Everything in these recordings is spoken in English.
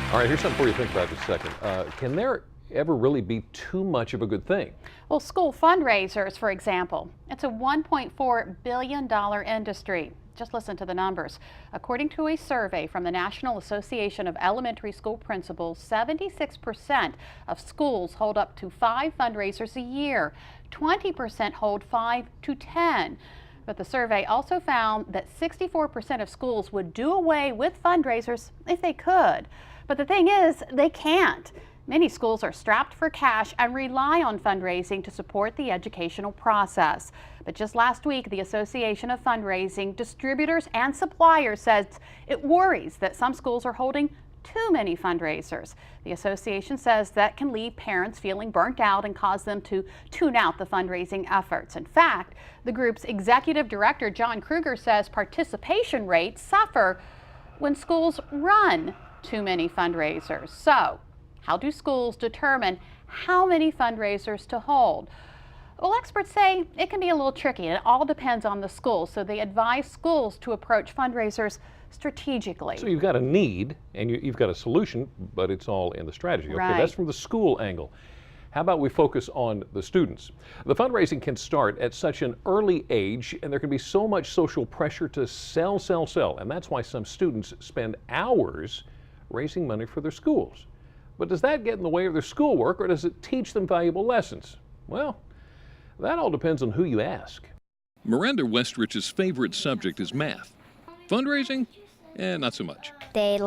All right, here's something for you to think about just a second. Can there ever really be too much of a good thing? Well, school fundraisers, for example, it's a $1.4 billion industry. Just listen to the numbers. According to a survey from the National Association of Elementary School Principals, 76% of schools hold up to 5 fundraisers a year. 20% hold 5 to 10. But the survey also found that 64% of schools would do away with fundraisers if they could. But the thing is, they can't. Many schools are strapped for cash and rely on fundraising to support the educational process. But just last week, the Association of Fundraising Distributors and Suppliers says it worries that some schools are holding too many fundraisers. The association says that can leave parents feeling burnt out and cause them to tune out the fundraising efforts. In fact, the group's executive director, John Kruger, says participation rates suffer when schools run too many fundraisers. So, how do schools determine how many fundraisers to hold? Well, experts say it can be a little tricky, and it all depends on the school. So they advise schools to approach fundraisers strategically. So you've got a need and you've got a solution, but it's all in the strategy. Okay, Right. That's from the school angle. How about we focus on the students? The fundraising can start at such an early age, and there can be so much social pressure to sell, and that's why some students spend hours raising money for their schools. But does that get in the way of their schoolwork, or does it teach them valuable lessons? Well, that all depends on who you ask. Miranda Westrich's favorite subject is math. Fundraising? Not so much. They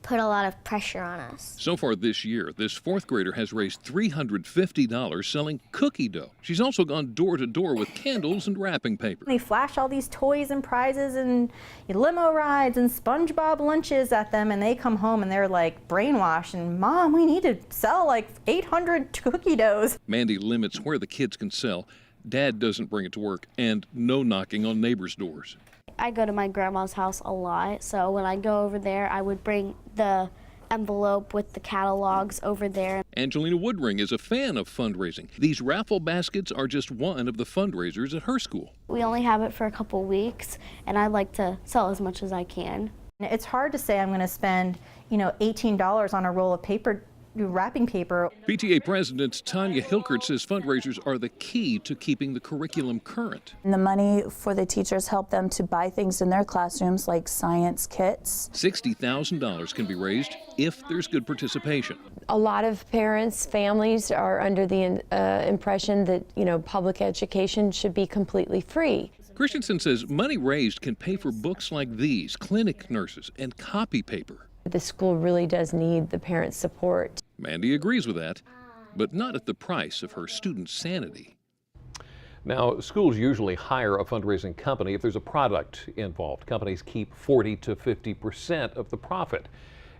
put a lot of pressure on us. So far this year, this fourth grader has raised $350 selling cookie dough. She's also gone door to door with candles and wrapping paper. They flash all these toys and prizes and limo rides and SpongeBob lunches at them, and they come home and they're brainwashed, and Mom, we need to sell 800 cookie doughs. Mandy limits where the kids can sell. Dad doesn't bring it to work, and no knocking on neighbors' doors. I go to my grandma's house a lot, so when I go over there, I would bring the envelope with the catalogs over there. Angelina Woodring is a fan of fundraising. These raffle baskets are just one of the fundraisers at her school. We only have it for a couple weeks, and I like to sell as much as I can. It's hard to say I'm going to spend, $18 on a roll of paper, wrapping paper. PTA President Tanya Hilkert says fundraisers are the key to keeping the curriculum current. And the money for the teachers help them to buy things in their classrooms like science kits. $60,000 can be raised if there's good participation. A lot of parents, families are under the impression that, public education should be completely free. Christensen says money raised can pay for books like these, clinic nurses, and copy paper. The school really does need the parents' support. Mandy agrees with that, but not at the price of her students' sanity. Now, schools usually hire a fundraising company if there's a product involved. Companies keep 40 to 50% of the profit.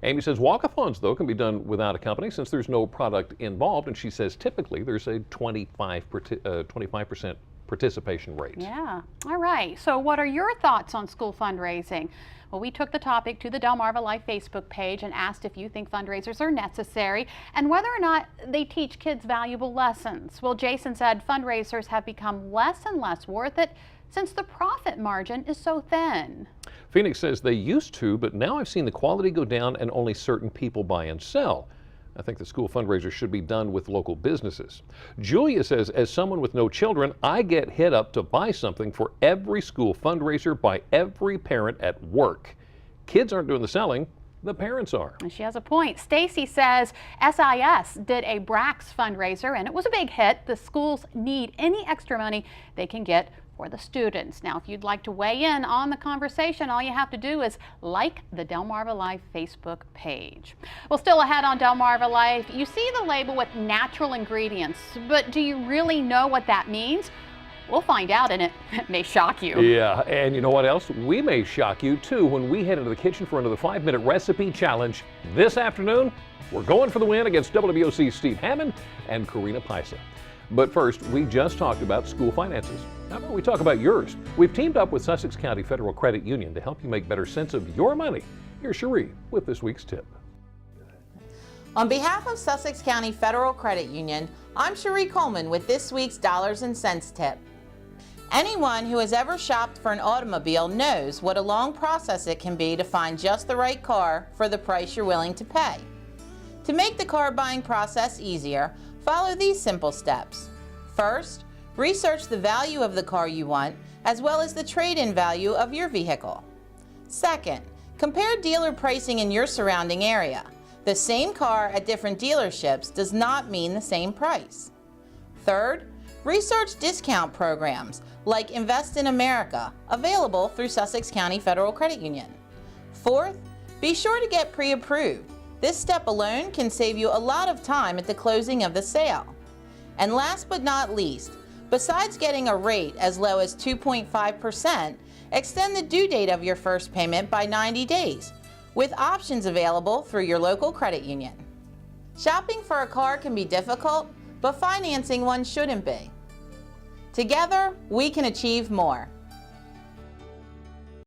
Amy says walkathons, though, can be done without a company since there's no product involved, and she says typically there's a 25% participation rate. Yeah. All right. So what are your thoughts on school fundraising? Well, we took the topic to the Delmarva Life Facebook page and asked if you think fundraisers are necessary and whether or not they teach kids valuable lessons. Well, Jason said fundraisers have become less and less worth it since the profit margin is so thin. Phoenix says they used to, but now I've seen the quality go down and only certain people buy and sell. I think the school fundraisers should be done with local businesses. Julia says, as someone with no children, I get hit up to buy something for every school fundraiser by every parent at work. Kids aren't doing the selling, the parents are. And she has a point. Stacy says SIS did a Brax fundraiser and it was a big hit. The schools need any extra money they can get for the students. Now, if you'd like to weigh in on the conversation, all you have to do is like the Delmarva Life Facebook page. Well, still ahead on Delmarva Life, you see the label with natural ingredients, but do you really know what that means? We'll find out, and it may shock you. Yeah, and you know what else? We may shock you too when we head into the kitchen for another 5-minute recipe challenge. This afternoon, we're going for the win against WWOC's Steve Hammond and Karina Paisa. But first, we just talked about school finances. How about we talk about yours? We've teamed up with Sussex County Federal Credit Union to help you make better sense of your money. Here's Cherie with this week's tip. On behalf of Sussex County Federal Credit Union, I'm Cherie Coleman with this week's Dollars and Cents tip. Anyone who has ever shopped for an automobile knows what a long process it can be to find just the right car for the price you're willing to pay. To make the car buying process easier, follow these simple steps. First, research the value of the car you want, as well as the trade-in value of your vehicle. Second, compare dealer pricing in your surrounding area. The same car at different dealerships does not mean the same price. Third, research discount programs like Invest in America, available through Sussex County Federal Credit Union. Fourth, be sure to get pre-approved. This step alone can save you a lot of time at the closing of the sale. And last but not least, besides getting a rate as low as 2.5%, extend the due date of your first payment by 90 days, with options available through your local credit union. Shopping for a car can be difficult, but financing one shouldn't be. Together, we can achieve more.